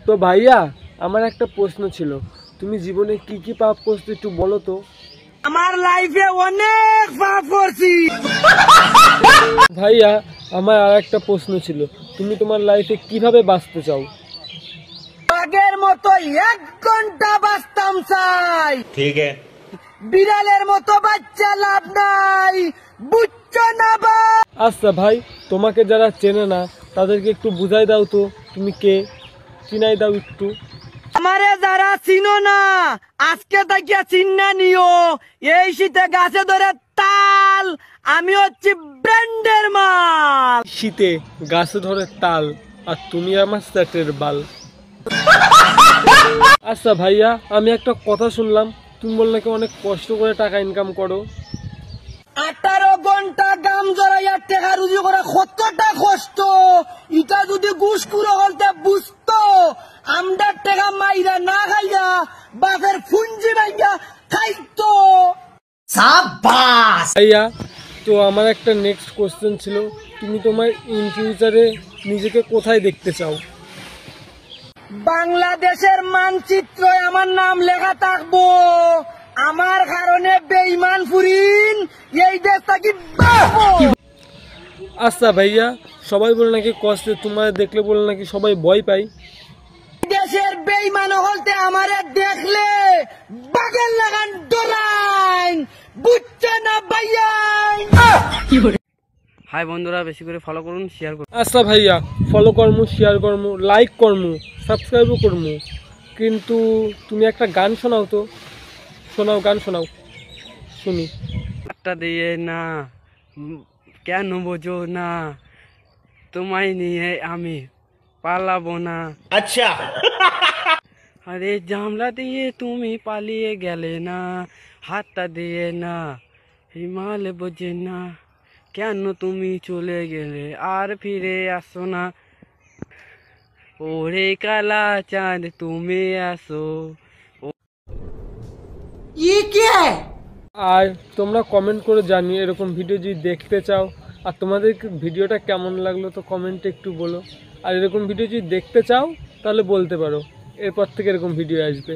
তো ভাইয়া আমার একটা প্রশ্ন ছিল, তুমি জীবনে কি কি পাপ করছো একটু বলো তো। আমার লাইফে অনেক পাপ করছি। ভাইয়া আমার আর একটা প্রশ্ন ছিল, তুমি তোমার লাইফে কিভাবে বাঁচতে চাও? বাঘের মতো 1 ঘন্টা বাঁচতাম চাই। ঠিক আছে। বিড়ালের মতো বাচ্চা লাভ নাই, বুঝছো না ভাই? আচ্ছা ভাই, তোমাকে যারা চেনে না তাদেরকে একটু বুঝাই দাও তো তুমি কে, চিনাই দাও একটু। আমারে যারা চিনো না আজকে থেকে চিন্না নিও। এই শীতে গাছে ধরে তাল, আমি হচ্ছি ব্র্যান্ডের মাল। শীতে গাছে ধরে তাল আর তুমি আমার স্যাটের বাল। আচ্ছা ভাইয়া, আমি একটা কথা শুনলাম, তুমি বল নাকি অনেক কষ্ট করে টাকা ইনকাম করো। 18 ঘন্টা গাম জড়াইয়া টেকা রুজি করা কতটা কষ্ট, এটা যদি ঘুষখুরো হলতে বুঝতো। আমরা টেকা মাইরা না খাইয়া বাপের ফুঞ্জি ভাইয়া খাইতো। সাবাস ভাইয়া, তো আমার একটা নেক্সট কোশ্চেন ছিল, তুমি তোমার ইন ফিউচারে নিজেকে কোথায় দেখতে চাও? বাংলাদেশের মানচিত্রে আমার নাম লেখা থাকবো। আমার কারণে বেঈমান ফুরিন এই দেশ থাকি। আচ্ছা ভাইয়া, সবাই বলে নাকি কষ্টে তোমার দেখলে বলে নাকি সবাই ভয় পায়। দেশের বেঈমান হলতে আমারে দেখলে বাগের লাগান ডরাইন, বুঝছে না ভাইয়া? হাই বন্ধুরা, বেশি করে ফলো করুন, শেয়ার করুন। আচ্ছা ভাইয়া, ফলো করমু, শেয়ার করমু, লাইক করমু, সাবস্ক্রাইবও করমু, কিন্তু তুমি একটা গান শোনাও তো। শোনাও, গান শোনাও, শুনি। একটা দিয়ে না, কেন বোঝো না, তোমায় নিয়ে আমি পালাবো না। আচ্ছা। আরে জামলা দিয়ে তুমি পালিয়ে গেলে না, হাতটা দিয়ে না, হিমাল বোঝে না, কেন তুমি চলে গেলে আর ফিরে আসো না। ওরে কালা চাঁদ তুমি আসো। আর তোমরা কমেন্ট করে জানিয়ে এরকম ভিডিও যদি দেখতে চাও, আর তোমাদের ভিডিওটা কেমন লাগলো তো কমেন্টে একটু বলো। আর এরকম ভিডিও যদি দেখতে চাও তাহলে বলতে পারো, এরপর থেকে এরকম ভিডিও আসবে।